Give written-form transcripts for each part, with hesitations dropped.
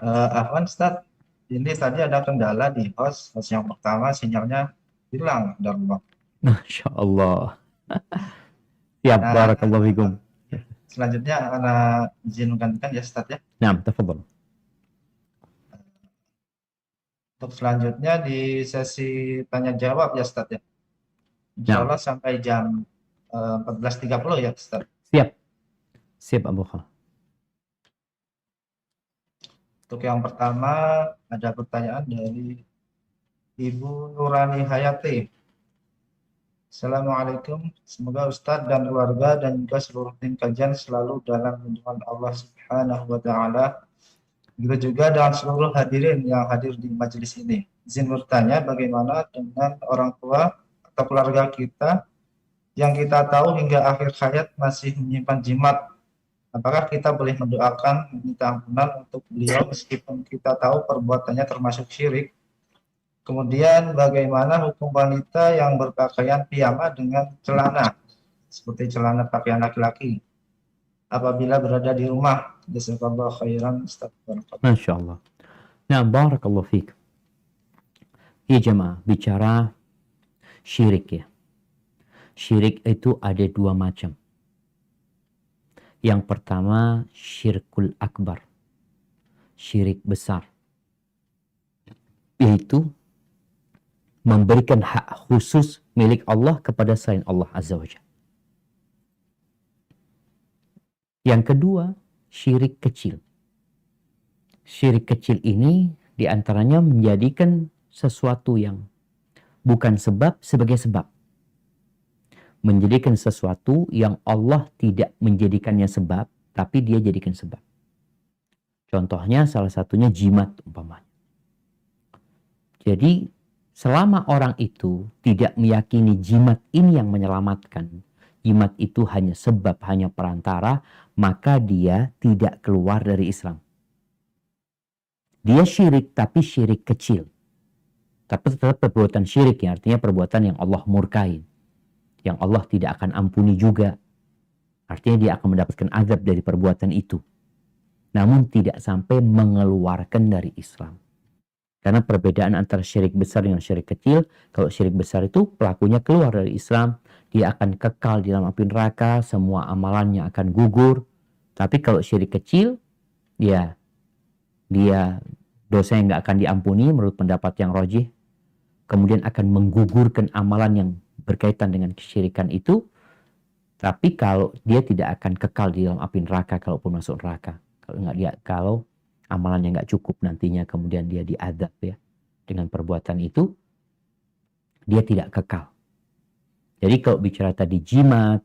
Afwan Ustaz, ini tadi ada kendala di host yang pertama sinyalnya hilang dari rumah. Masya Allah. Siap, Nah, barakallahu fikum. selanjutnya ana izin menggantikan ya Ustaz ya. Nah, tafadhol. Untuk selanjutnya di sesi tanya jawab ya Ustaz ya. Insya Nah, Allah sampai jam 14.30 ya Ustaz. siap. Siap, Abu Kha. Untuk yang pertama ada pertanyaan dari Ibu Nurani Hayati. Assalamualaikum, semoga Ustadz dan keluarga dan juga seluruh tim kajian selalu dalam lindungan Allah Subhanahu wa Ta'ala. Begitu juga dengan seluruh hadirin yang hadir di majelis ini. Izin bertanya, bagaimana dengan orang tua atau keluarga kita yang kita tahu hingga akhir hayat masih menyimpan jimat? Apakah kita boleh mendoakan meminta ampunan untuk beliau meskipun kita tahu perbuatannya termasuk syirik? Kemudian bagaimana hukum wanita yang berpakaian piyama dengan celana seperti celana pakaian laki-laki apabila berada di rumah? Jazakallahu khairan Ustaz. Masya Allah. Nah, barakallahu fikum. Ya jemaah, bicara syirik ya. Syirik itu ada dua macam. Yang pertama, syirkul akbar. Syirik besar. Yaitu memberikan hak khusus milik Allah kepada selain Allah Azza wa Jalla. Yang kedua, syirik kecil. Syirik kecil ini diantaranya menjadikan sesuatu yang bukan sebab sebagai sebab. Menjadikan sesuatu yang Allah tidak menjadikannya sebab, tapi dia jadikan sebab. Contohnya salah satunya jimat umpamanya. Jadi selama orang itu tidak meyakini jimat ini yang menyelamatkan, jimat itu hanya sebab, hanya perantara, maka dia tidak keluar dari Islam. Dia syirik, tapi syirik kecil. Tapi tetap perbuatan syirik, ya, artinya perbuatan yang Allah murkai. Yang Allah tidak akan ampuni juga. Artinya dia akan mendapatkan azab dari perbuatan itu. Namun tidak sampai mengeluarkan dari Islam. Karena perbedaan antara syirik besar dengan syirik kecil, kalau syirik besar itu pelakunya keluar dari Islam, dia akan kekal di dalam api neraka, semua amalannya akan gugur. Tapi kalau syirik kecil, ya dia dosa yang nggak akan diampuni menurut pendapat yang rajih, kemudian akan menggugurkan amalan yang berkaitan dengan kesyirikan itu. Tapi kalau dia tidak akan kekal di dalam api neraka kalaupun masuk neraka, kalau amalannya nggak cukup nantinya kemudian dia diazab ya dengan perbuatan itu, dia tidak kekal. Jadi kalau bicara tadi jimat,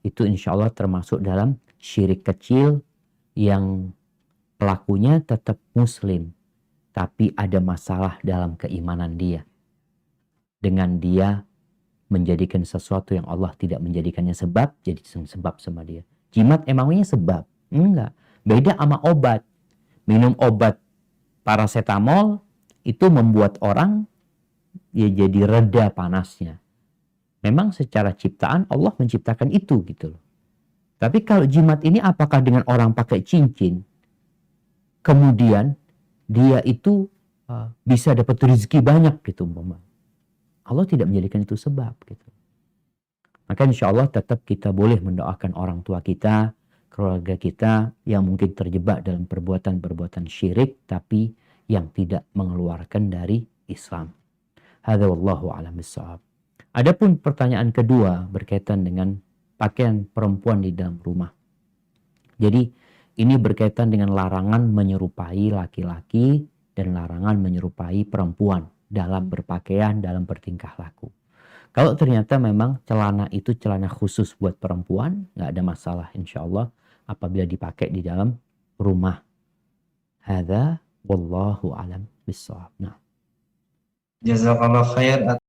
itu insya Allah termasuk dalam syirik kecil yang pelakunya tetap muslim, tapi ada masalah dalam keimanan dia. Dengan dia menjadikan sesuatu yang Allah tidak menjadikannya sebab, jadi sebab sama dia. Jimat emangnya sebab? Enggak. Beda sama obat. Minum obat paracetamol itu membuat orang ya jadi reda panasnya. Memang secara ciptaan Allah menciptakan itu gitu loh. Tapi kalau jimat ini apakah dengan orang pakai cincin, kemudian dia itu bisa dapat rezeki banyak gitu umpamanya. Allah tidak menjadikan itu sebab gitu. Maka insya Allah tetap kita boleh mendoakan orang tua kita, keluarga kita yang mungkin terjebak dalam perbuatan-perbuatan syirik tapi yang tidak mengeluarkan dari Islam. Hadza wallahu a'lam bissawab. Adapun pertanyaan kedua berkaitan dengan pakaian perempuan di dalam rumah. Jadi ini berkaitan dengan larangan menyerupai laki-laki dan larangan menyerupai perempuan dalam berpakaian, dalam bertingkah laku. Kalau ternyata memang celana itu celana khusus buat perempuan, nggak ada masalah insya Allah apabila dipakai di dalam rumah. Hadza wallahu alam bissawab. Nah. Jazakallahu khair